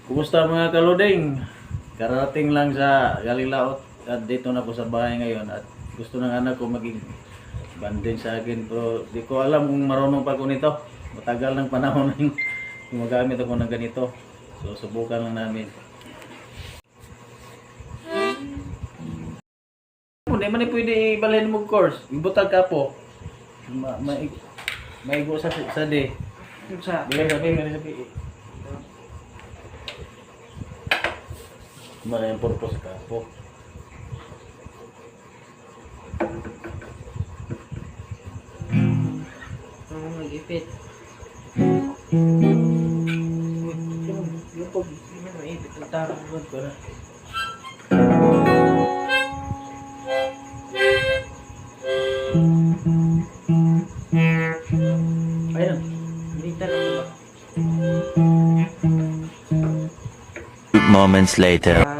Kumusta mga kaluding? Karating lang sa galing laot at dito na po sa bahay ngayon at gusto ng anak ko maging banding sa akin pero di ko alam kung marunong pa ako nito. Matagal ng panahon na yung gumagamit ako ng ganito. So subukan lang namin. Hindi man pwede ibalhin mo course. Ibutag ka po. Maigo sa de. Sa Sabi. Mana yung purpose ka po. mag-ipit. Yung pag maipit ang tarong doon ko na. Ayun, hindi talaga. Moments later.